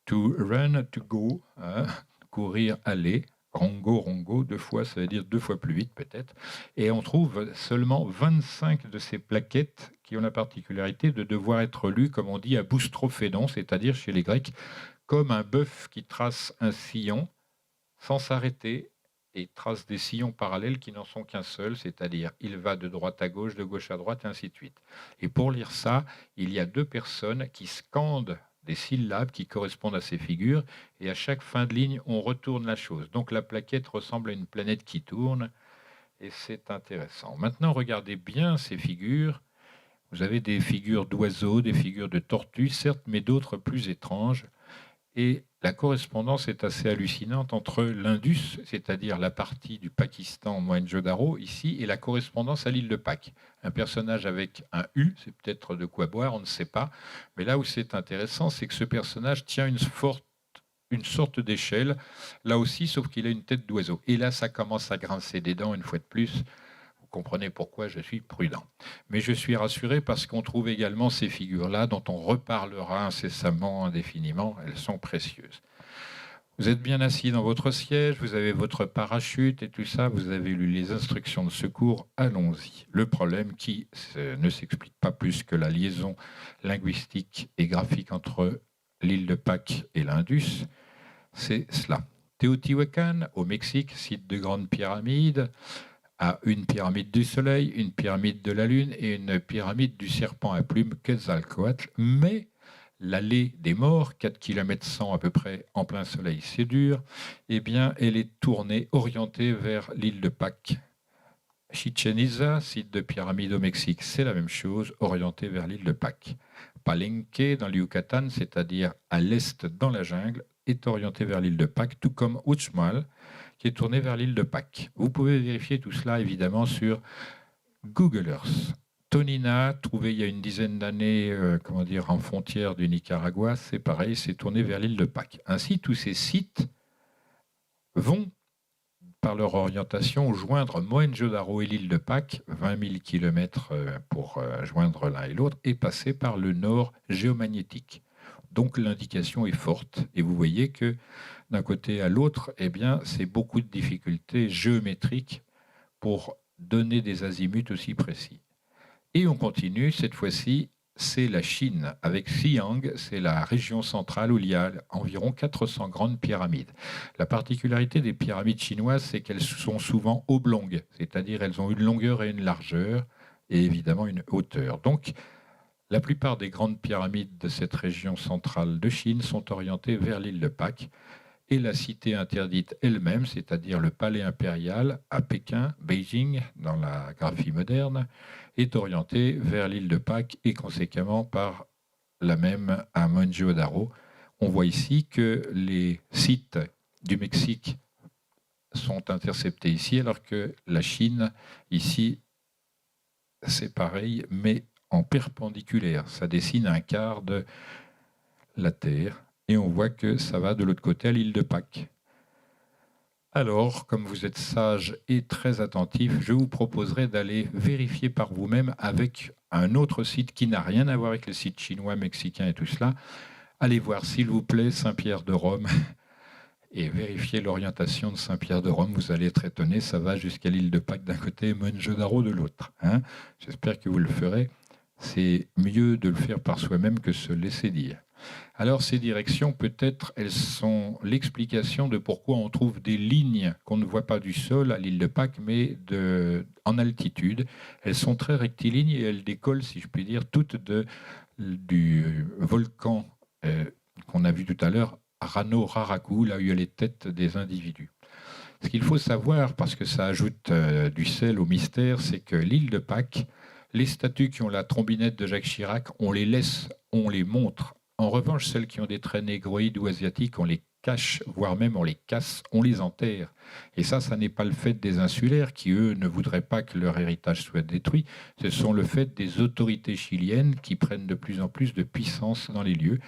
To run, to go, hein, courir, aller, rongo, rongo, 2 fois, ça veut dire 2 fois plus vite peut-être. Et on trouve seulement 25 de ces plaquettes qui ont la particularité de devoir être lues, comme on dit, à boustrophédon, c'est-à-dire chez les Grecs, comme un bœuf qui trace un sillon sans s'arrêter et trace des sillons parallèles qui n'en sont qu'un seul, c'est-à-dire il va de droite à gauche, de gauche à droite, et ainsi de suite. Et pour lire ça, il y a 2 personnes qui scandent des syllabes qui correspondent à ces figures, et à chaque fin de ligne, on retourne la chose. Donc la plaquette ressemble à une planète qui tourne, et c'est intéressant. Maintenant, regardez bien ces figures. Vous avez des figures d'oiseaux, des figures de tortues, certes, mais d'autres plus étranges. Et la correspondance est assez hallucinante entre l'Indus, c'est-à-dire la partie du Pakistan, Mohenjo-Daro, ici, et la correspondance à l'île de Pâques. Un personnage avec un U, c'est peut-être de quoi boire, on ne sait pas. Mais là où c'est intéressant, c'est que ce personnage tient une sorte d'échelle, là aussi, sauf qu'il a une tête d'oiseau. Et là, ça commence à grincer des dents, une fois de plus. Vous comprenez pourquoi je suis prudent. Mais je suis rassuré parce qu'on trouve également ces figures-là dont on reparlera incessamment, indéfiniment. Elles sont précieuses. Vous êtes bien assis dans votre siège, vous avez votre parachute et tout ça, vous avez lu les instructions de secours, allons-y. Le problème qui ne s'explique pas plus que la liaison linguistique et graphique entre l'île de Pâques et l'Indus, c'est cela. Teotihuacan, au Mexique, site de grandes pyramides, à une pyramide du Soleil, une pyramide de la Lune et une pyramide du serpent à plumes Quetzalcoatl. Mais l'allée des morts, 4 km 100 à peu près en plein soleil, c'est dur, eh bien, elle est tournée, orientée vers l'île de Pâques. Chichen Itza, site de pyramide au Mexique, c'est la même chose, orientée vers l'île de Pâques. Palenque, dans le Yucatan, c'est-à-dire à l'est dans la jungle, est orienté vers l'île de Pâques, tout comme Uxmal, qui est tourné vers l'île de Pâques. Vous pouvez vérifier tout cela, évidemment, sur Google Earth. Tonina, trouvé il y a une dizaine d'années, en frontière du Nicaragua, c'est pareil, c'est tourné vers l'île de Pâques. Ainsi, tous ces sites vont, par leur orientation, joindre Mohenjo-Daro et l'île de Pâques, 20 000 km pour joindre l'un et l'autre, et passer par le nord géomagnétique. Donc l'indication est forte, et vous voyez que d'un côté à l'autre, eh bien, c'est beaucoup de difficultés géométriques pour donner des azimuts aussi précis. Et on continue, cette fois-ci, c'est la Chine. Avec Xi'an, c'est la région centrale où il y a environ 400 grandes pyramides. La particularité des pyramides chinoises, c'est qu'elles sont souvent oblongues, c'est-à-dire elles ont une longueur et une largeur, et évidemment une hauteur. Donc, la plupart des grandes pyramides de cette région centrale de Chine sont orientées vers l'île de Pâques. et la cité interdite elle-même, c'est-à-dire le palais impérial à Pékin, Beijing, dans la graphie moderne, est orientée vers l'île de Pâques et conséquemment par la même à Mohenjo-Daro. On voit ici que les sites du Mexique sont interceptés ici, alors que la Chine, ici, c'est pareil, mais en perpendiculaire. Ça dessine un quart de la Terre, et on voit que ça va de l'autre côté à l'île de Pâques. Alors, comme vous êtes sage et très attentif, je vous proposerai d'aller vérifier par vous-même avec un autre site qui n'a rien à voir avec les sites chinois, mexicains et tout cela. Allez voir, s'il vous plaît, Saint-Pierre de Rome et vérifiez l'orientation de Saint-Pierre de Rome. Vous allez être étonné, ça va jusqu'à l'île de Pâques d'un côté et Mohenjo-Daro de l'autre. Hein. J'espère que vous le ferez. C'est mieux de le faire par soi-même que se laisser dire. Alors ces directions, peut-être, elles sont l'explication de pourquoi on trouve des lignes qu'on ne voit pas du sol à l'île de Pâques, mais en altitude. Elles sont très rectilignes et elles décollent, si je puis dire, toutes du volcan qu'on a vu tout à l'heure, Rano Raraku, là où il y a les têtes des individus. Ce qu'il faut savoir, parce que ça ajoute du sel au mystère, c'est que l'île de Pâques, les statues qui ont la trombinette de Jacques Chirac, on les laisse, on les montre. En revanche, celles qui ont des traits négroïdes ou asiatiques, on les cache, voire même on les casse, on les enterre. Et ça n'est pas le fait des insulaires qui, eux, ne voudraient pas que leur héritage soit détruit. Ce sont le fait des autorités chiliennes qui prennent de plus en plus de puissance dans les lieux.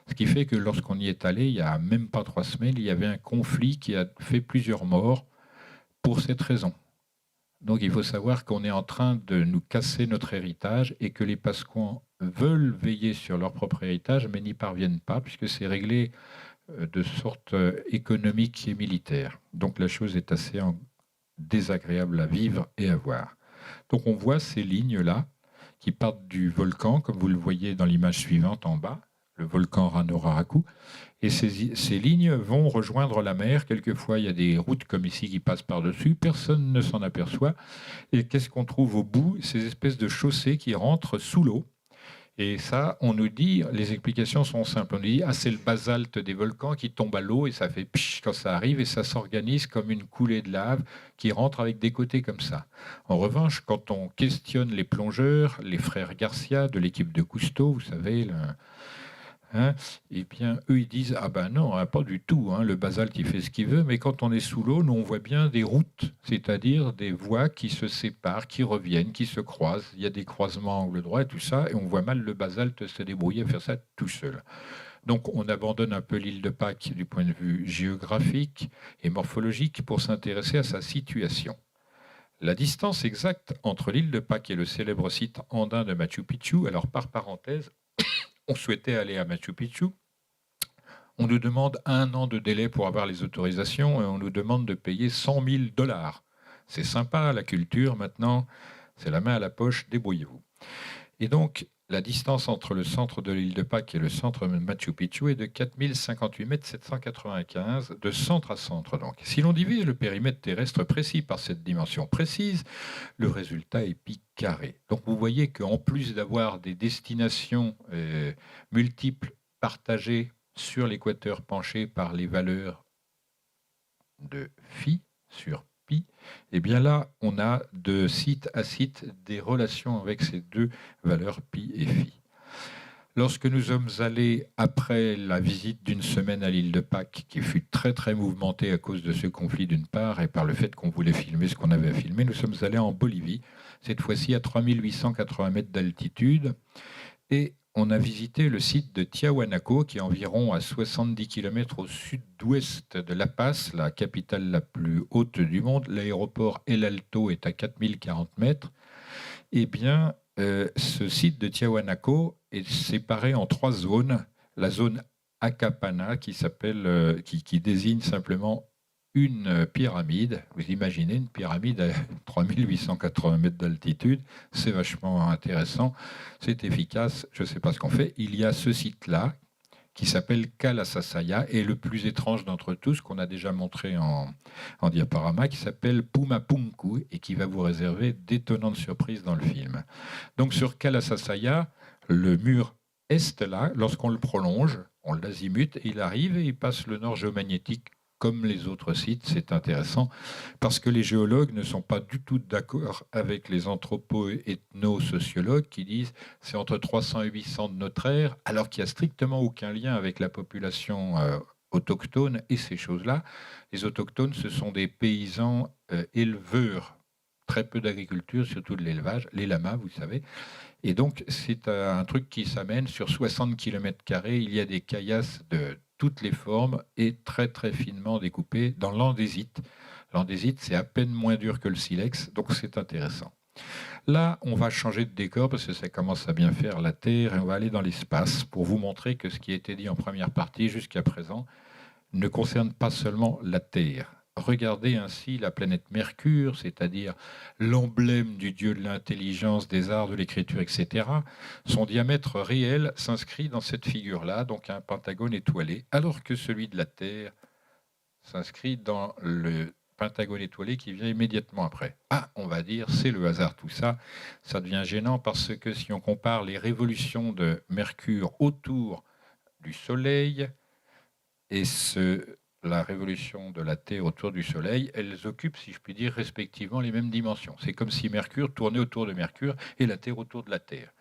Ce qui fait que lorsqu'on y est allé, il n'y a même pas 3 semaines, il y avait un conflit qui a fait plusieurs morts pour cette raison. Donc il faut savoir qu'on est en train de nous casser notre héritage et que les Pasquans veulent veiller sur leur propre héritage, mais n'y parviennent pas, puisque c'est réglé de sorte économique et militaire. Donc la chose est assez désagréable à vivre et à voir. Donc on voit ces lignes-là qui partent du volcan, comme vous le voyez dans l'image suivante en bas, le volcan Rano Raraku. Et ces lignes vont rejoindre la mer. Quelquefois, il y a des routes comme ici qui passent par-dessus. Personne ne s'en aperçoit. Et qu'est-ce qu'on trouve au bout? Ces espèces de chaussées qui rentrent sous l'eau. Et ça, on nous dit, les explications sont simples. On nous dit, c'est le basalte des volcans qui tombe à l'eau et ça fait psh quand ça arrive et ça s'organise comme une coulée de lave qui rentre avec des côtés comme ça. En revanche, quand on questionne les plongeurs, les frères Garcia de l'équipe de Cousteau, vous savez, eh bien, eux, ils disent, non, pas du tout, le basalte, il fait ce qu'il veut, mais quand on est sous l'eau, nous, on voit bien des routes, c'est-à-dire des voies qui se séparent, qui reviennent, qui se croisent. Il y a des croisements à angle droit et tout ça, et on voit mal le basalte se débrouiller à faire ça tout seul. Donc, on abandonne un peu l'île de Pâques du point de vue géographique et morphologique pour s'intéresser à sa situation. La distance exacte entre l'île de Pâques et le célèbre site andin de Machu Picchu, alors par parenthèse, on souhaitait aller à Machu Picchu. On nous demande 1 an de délai pour avoir les autorisations et on nous demande de payer $100 000. C'est sympa, la culture, maintenant, c'est la main à la poche, débrouillez-vous. Et donc, la distance entre le centre de l'île de Pâques et le centre de Machu Picchu est de 4058 mètres 795, de centre à centre. Donc, si l'on divise le périmètre terrestre précis par cette dimension précise, le résultat est pi carré. Donc, vous voyez qu'en plus d'avoir des destinations multiples partagées sur l'équateur penché par les valeurs de phi sur pi, et bien là, on a de site à site des relations avec ces deux valeurs pi et phi. Lorsque nous sommes allés, après la visite d'une semaine à l'île de Pâques, qui fut très très mouvementée à cause de ce conflit d'une part, et par le fait qu'on voulait filmer ce qu'on avait à filmer, nous sommes allés en Bolivie, cette fois-ci à 3880 mètres d'altitude, et on a visité le site de Tiahuanaco, qui est environ à 70 km au sud-ouest de La Paz, la capitale la plus haute du monde. L'aéroport El Alto est à 4040 mètres. Eh bien, ce site de Tiahuanaco est séparé en 3 zones. La zone Acapana, qui désigne simplement une pyramide. Vous imaginez une pyramide à 3880 mètres d'altitude, c'est vachement intéressant, c'est efficace, je ne sais pas ce qu'on fait. Il y a ce site-là qui s'appelle Kalasasaya et le plus étrange d'entre tous, qu'on a déjà montré en diaporama, qui s'appelle Pumapunku et qui va vous réserver d'étonnantes surprises dans le film. Donc sur Kalasasaya, le mur est là, lorsqu'on le prolonge, on l'azimute, il arrive et il passe le nord géomagnétique comme les autres sites. C'est intéressant parce que les géologues ne sont pas du tout d'accord avec les anthropo-ethno-sociologues qui disent c'est entre 300 et 800 de notre ère, alors qu'il n'y a strictement aucun lien avec la population autochtone et ces choses-là. Les autochtones, ce sont des paysans éleveurs, très peu d'agriculture, surtout de l'élevage, les lamas, vous savez. Et donc, c'est un truc qui s'amène sur 60 km². Il y a des caillasses de toutes les formes et très, très finement découpées dans l'andésite. L'andésite, c'est à peine moins dur que le silex, donc c'est intéressant. Là, on va changer de décor parce que ça commence à bien faire la Terre et on va aller dans l'espace pour vous montrer que ce qui a été dit en première partie jusqu'à présent ne concerne pas seulement la Terre. Regardez ainsi la planète Mercure, c'est-à-dire l'emblème du dieu de l'intelligence, des arts, de l'écriture, etc. Son diamètre réel s'inscrit dans cette figure-là, donc un pentagone étoilé, alors que celui de la Terre s'inscrit dans le pentagone étoilé qui vient immédiatement après. Ah, on va dire, c'est le hasard tout ça. Ça devient gênant parce que si on compare les révolutions de Mercure autour du Soleil et la révolution de la Terre autour du Soleil, elles occupent, si je puis dire, respectivement les mêmes dimensions. C'est comme si Mercure tournait autour de Mercure et la Terre autour de la Terre.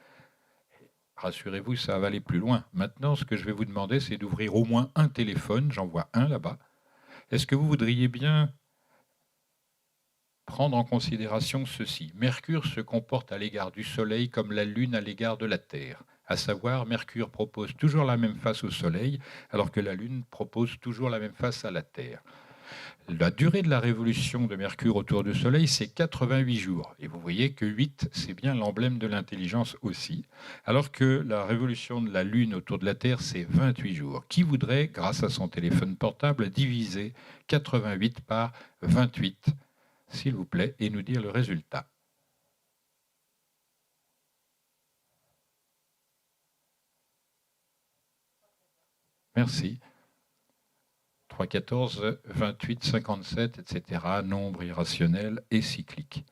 Rassurez-vous, ça va aller plus loin. Maintenant, ce que je vais vous demander, c'est d'ouvrir au moins un téléphone. J'en vois un là-bas. Est-ce que vous voudriez bien prendre en considération ceci? Mercure se comporte à l'égard du Soleil comme la Lune à l'égard de la Terre. À savoir, Mercure propose toujours la même face au Soleil, alors que la Lune propose toujours la même face à la Terre. La durée de la révolution de Mercure autour du Soleil, c'est 88 jours. Et vous voyez que 8, c'est bien l'emblème de l'intelligence aussi. Alors que la révolution de la Lune autour de la Terre, c'est 28 jours. Qui voudrait, grâce à son téléphone portable, diviser 88 par 28, s'il vous plaît, et nous dire le résultat? Merci. 3, 14, 28, 57, etc. Nombre irrationnel et cyclique.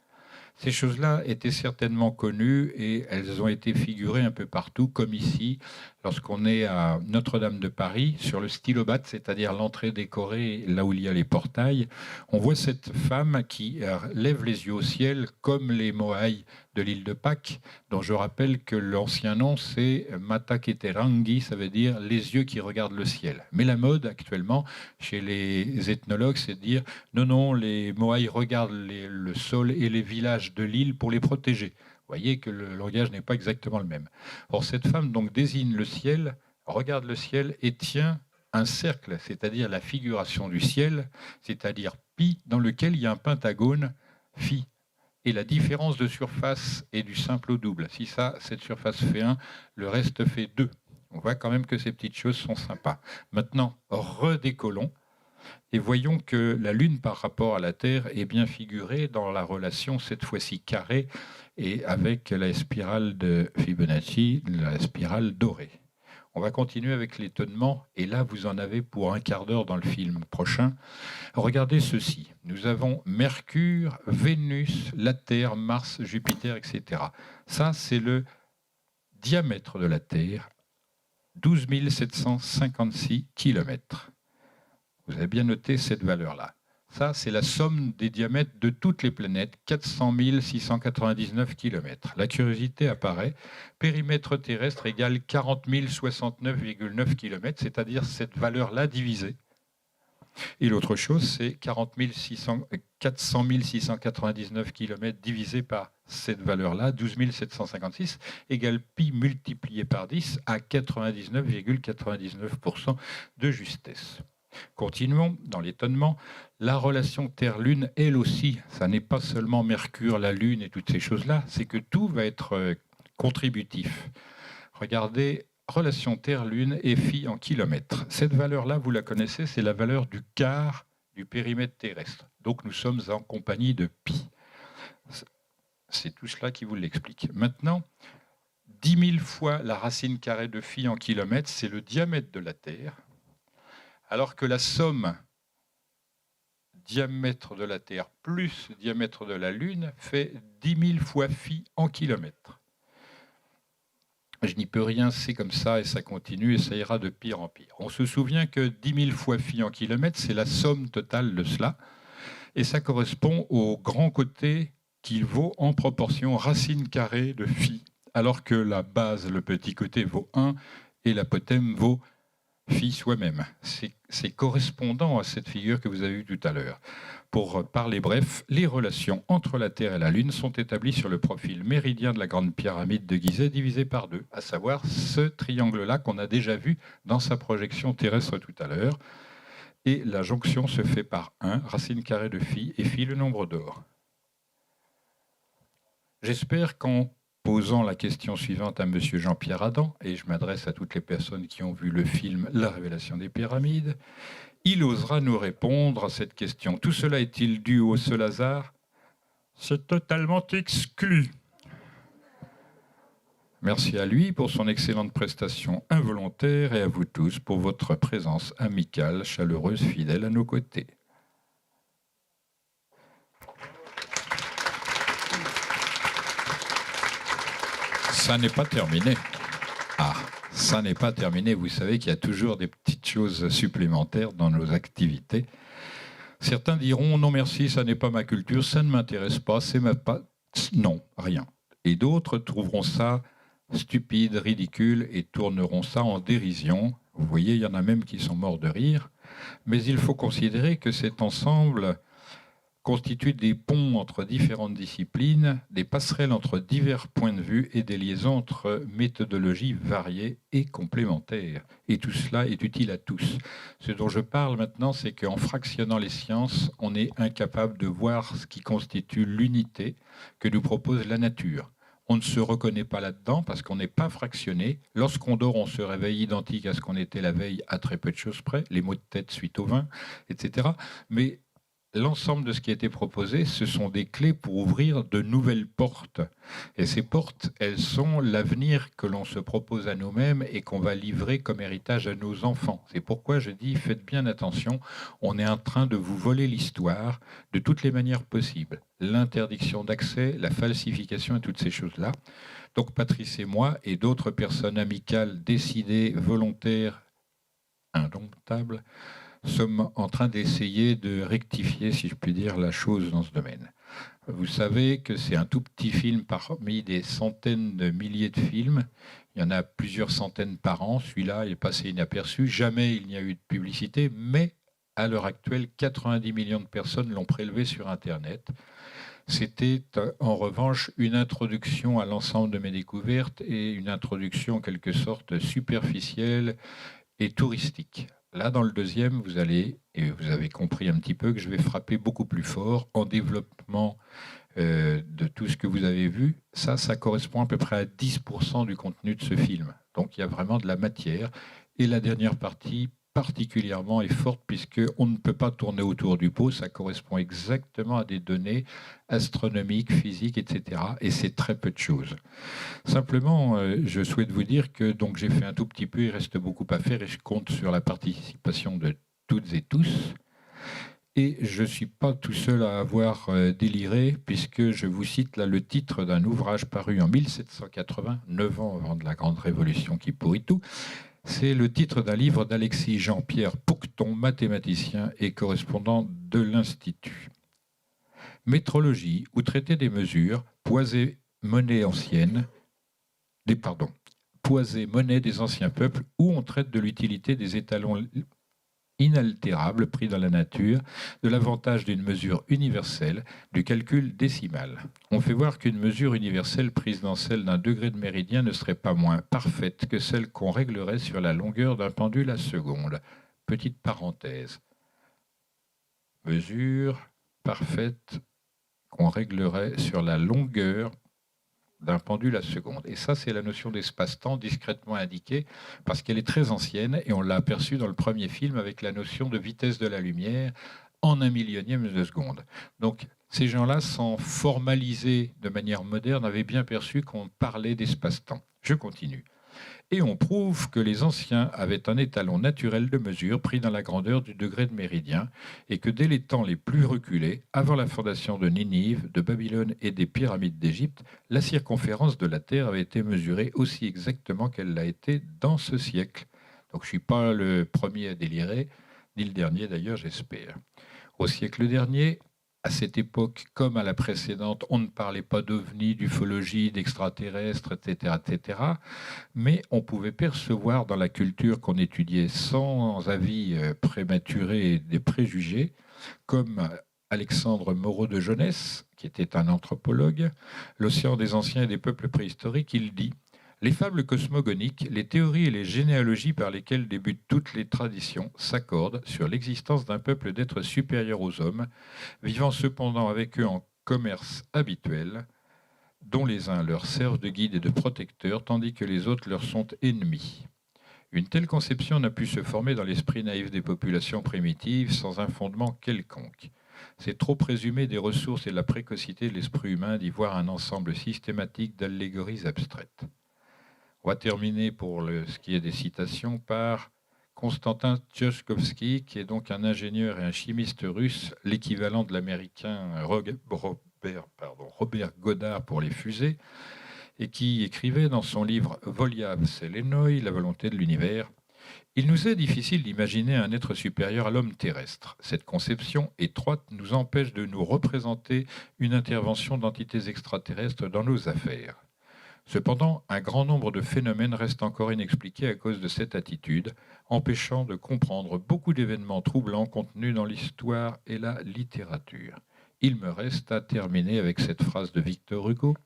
Ces choses-là étaient certainement connues et elles ont été figurées un peu partout, comme ici, lorsqu'on est à Notre-Dame de Paris, sur le stylobate, c'est-à-dire l'entrée décorée, là où il y a les portails. On voit cette femme qui lève les yeux au ciel, comme les Moaïs de l'île de Pâques, dont je rappelle que l'ancien nom, c'est Mata Keterangi, ça veut dire les yeux qui regardent le ciel. Mais la mode, actuellement, chez les ethnologues, c'est de dire non, non, les Moaïs regardent le sol et les villages de l'île pour les protéger. Vous voyez que le langage n'est pas exactement le même. Or, cette femme donc désigne le ciel, regarde le ciel et tient un cercle, c'est-à-dire la figuration du ciel, c'est-à-dire pi, dans lequel il y a un pentagone phi. Et la différence de surface est du simple au double. Si ça, cette surface fait 1, le reste fait 2. On voit quand même que ces petites choses sont sympas. Maintenant, redécollons. Et voyons que la Lune par rapport à la Terre est bien figurée dans la relation, cette fois-ci carrée, et avec la spirale de Fibonacci, la spirale dorée. On va continuer avec l'étonnement, et là vous en avez pour un quart d'heure dans le film prochain. Regardez ceci. Nous avons Mercure, Vénus, la Terre, Mars, Jupiter, etc. Ça, c'est le diamètre de la Terre, 12 756 km. Vous avez bien noté cette valeur-là. Ça, c'est la somme des diamètres de toutes les planètes, 400 699 km. La curiosité apparaît. Périmètre terrestre égale 40 069,9 km, c'est-à-dire cette valeur-là divisée. Et l'autre chose, c'est 400 699 km divisé par cette valeur-là, 12 756, égale pi multiplié par 10 à 99,99% de justesse. Continuons dans l'étonnement. La relation Terre-Lune, elle aussi, ça n'est pas seulement Mercure, la Lune et toutes ces choses-là, c'est que tout va être contributif. Regardez, relation Terre-Lune et phi en kilomètres. Cette valeur-là, vous la connaissez, c'est la valeur du quart du périmètre terrestre. Donc nous sommes en compagnie de pi. C'est tout cela qui vous l'explique. Maintenant, 10 000 fois la racine carrée de phi en kilomètres, c'est le diamètre de la Terre. Alors que la somme diamètre de la Terre plus diamètre de la Lune fait 10 000 fois phi en kilomètres. Je n'y peux rien, c'est comme ça et ça continue et ça ira de pire en pire. On se souvient que 10 000 fois phi en kilomètres, c'est la somme totale de cela. Et ça correspond au grand côté qu'il vaut en proportion racine carrée de phi. Alors que la base, le petit côté, vaut 1 et l'apothème vaut phi soi-même. C'est correspondant à cette figure que vous avez vue tout à l'heure. Pour parler bref, les relations entre la Terre et la Lune sont établies sur le profil méridien de la grande pyramide de Gizeh divisé par 2, à savoir ce triangle-là qu'on a déjà vu dans sa projection terrestre tout à l'heure. Et la jonction se fait par 1, racine carrée de phi, et phi le nombre d'or. J'espère qu'en posant la question suivante à M. Jean-Pierre Adam, et je m'adresse à toutes les personnes qui ont vu le film La Révélation des pyramides, il osera nous répondre à cette question. Tout cela est-il dû au seul hasard? C'est totalement exclu. Merci à lui pour son excellente prestation involontaire et à vous tous pour votre présence amicale, chaleureuse, fidèle à nos côtés. Ça n'est pas terminé. Ah, ça n'est pas terminé. Vous savez qu'il y a toujours des petites choses supplémentaires dans nos activités. Certains diront non merci, ça n'est pas ma culture, ça ne m'intéresse pas, c'est ma pas. Non, rien. Et d'autres trouveront ça stupide, ridicule et tourneront ça en dérision. Vous voyez, il y en a même qui sont morts de rire. Mais il faut considérer que cet ensemble constitue des ponts entre différentes disciplines, des passerelles entre divers points de vue et des liaisons entre méthodologies variées et complémentaires. Et tout cela est utile à tous. Ce dont je parle maintenant, c'est qu'en fractionnant les sciences, on est incapable de voir ce qui constitue l'unité que nous propose la nature. On ne se reconnaît pas là-dedans parce qu'on n'est pas fractionné. Lorsqu'on dort, on se réveille identique à ce qu'on était la veille à très peu de choses près, les maux de tête suite au vin, etc. Mais l'ensemble de ce qui a été proposé, ce sont des clés pour ouvrir de nouvelles portes. Et ces portes, elles sont l'avenir que l'on se propose à nous-mêmes et qu'on va livrer comme héritage à nos enfants. C'est pourquoi je dis, faites bien attention, on est en train de vous voler l'histoire de toutes les manières possibles. L'interdiction d'accès, la falsification et toutes ces choses-là. Donc Patrice et moi et d'autres personnes amicales décidées, volontaires, indomptables, sommes en train d'essayer de rectifier, si je puis dire, la chose dans ce domaine. Vous savez que c'est un tout petit film parmi des centaines de milliers de films. Il y en a plusieurs centaines par an. Celui-là est passé inaperçu. Jamais il n'y a eu de publicité, mais à l'heure actuelle, 90 millions de personnes l'ont prélevé sur Internet. C'était en revanche une introduction à l'ensemble de mes découvertes et une introduction en quelque sorte superficielle et touristique. Là, dans le deuxième, vous allez, et vous avez compris un petit peu que je vais frapper beaucoup plus fort en développement de tout ce que vous avez vu. Ça correspond à peu près à 10% du contenu de ce film. Donc, il y a vraiment de la matière. Et la dernière partie, particulièrement, est forte puisqu'on ne peut pas tourner autour du pot. Ça correspond exactement à des données astronomiques, physiques, etc. Et c'est très peu de choses. Simplement, je souhaite vous dire que donc j'ai fait un tout petit peu, il reste beaucoup à faire et je compte sur la participation de toutes et tous. Et je ne suis pas tout seul à avoir déliré, puisque je vous cite là le titre d'un ouvrage paru en 1780, 9 ans avant de la Grande Révolution qui pourrit tout. C'est le titre d'un livre d'Alexis Jean-Pierre Poucton, mathématicien et correspondant de l'Institut. Métrologie, ou traité des mesures, poids et monnaie ancienne, poids et monnaie des anciens peuples, où on traite de l'utilité des étalons inaltérables pris dans la nature, de l'avantage d'une mesure universelle, du calcul décimal. On fait voir qu'une mesure universelle prise dans celle d'un degré de méridien ne serait pas moins parfaite que celle qu'on réglerait sur la longueur d'un pendule à seconde. Petite parenthèse. Mesure parfaite qu'on réglerait sur la longueur d'un pendule à seconde. Et ça, c'est la notion d'espace-temps discrètement indiquée, parce qu'elle est très ancienne, et on l'a aperçue dans le premier film avec la notion de vitesse de la lumière en 1/1000e de seconde. Donc, ces gens-là, sans formaliser de manière moderne, avaient bien perçu qu'on parlait d'espace-temps. Je continue. Et on prouve que les anciens avaient un étalon naturel de mesure pris dans la grandeur du degré de méridien, et que dès les temps les plus reculés, avant la fondation de Ninive, de Babylone et des pyramides d'Égypte, la circonférence de la Terre avait été mesurée aussi exactement qu'elle l'a été dans ce siècle. Donc je ne suis pas le premier à délirer, ni le dernier d'ailleurs, j'espère. Au siècle dernier, à cette époque comme à la précédente, on ne parlait pas d'ovnis, d'ufologie, d'extraterrestres, etc., etc., mais on pouvait percevoir dans la culture qu'on étudiait sans avis prématuré des préjugés, comme Alexandre Moreau de Jeunesse, qui était un anthropologue, L'Océan des anciens et des peuples préhistoriques, il dit: les fables cosmogoniques, les théories et les généalogies par lesquelles débutent toutes les traditions s'accordent sur l'existence d'un peuple d'êtres supérieurs aux hommes, vivant cependant avec eux en commerce habituel, dont les uns leur servent de guide et de protecteur, tandis que les autres leur sont ennemis. Une telle conception n'a pu se former dans l'esprit naïf des populations primitives sans un fondement quelconque. C'est trop présumer des ressources et de la précocité de l'esprit humain d'y voir un ensemble systématique d'allégories abstraites. On va terminer pour ce qui est des citations par Konstantin Tsiolkovsky, qui est donc un ingénieur et un chimiste russe, l'équivalent de l'américain Robert Goddard pour les fusées, et qui écrivait dans son livre Volia Vselenoi, la volonté de l'univers: il nous est difficile d'imaginer un être supérieur à l'homme terrestre. Cette conception étroite nous empêche de nous représenter une intervention d'entités extraterrestres dans nos affaires. Cependant, un grand nombre de phénomènes restent encore inexpliqués à cause de cette attitude, empêchant de comprendre beaucoup d'événements troublants contenus dans l'histoire et la littérature. Il me reste à terminer avec cette phrase de Victor Hugo.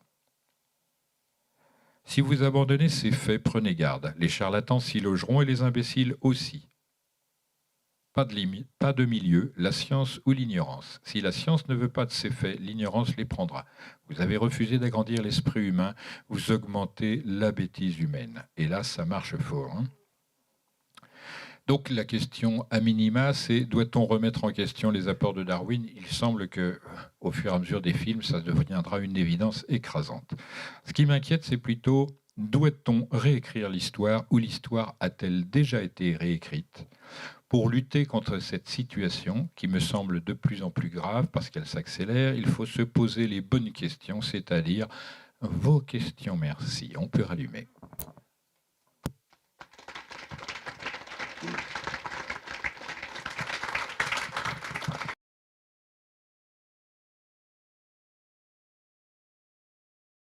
Si vous abandonnez ces faits, prenez garde. Les charlatans s'y logeront et les imbéciles aussi. Pas de milieu, la science ou l'ignorance. Si la science ne veut pas de ces faits, l'ignorance les prendra. Vous avez refusé d'agrandir l'esprit humain, vous augmentez la bêtise humaine. Et là, ça marche fort. Donc la question à minima, c'est: doit-on remettre en question les apports de Darwin? Il semble que, au fur et à mesure des films, ça deviendra une évidence écrasante. Ce qui m'inquiète, c'est plutôt: doit-on réécrire l'histoire, ou l'histoire a-t-elle déjà été réécrite? Pour lutter contre cette situation, qui me semble de plus en plus grave parce qu'elle s'accélère, il faut se poser les bonnes questions, c'est-à-dire vos questions, merci. On peut rallumer.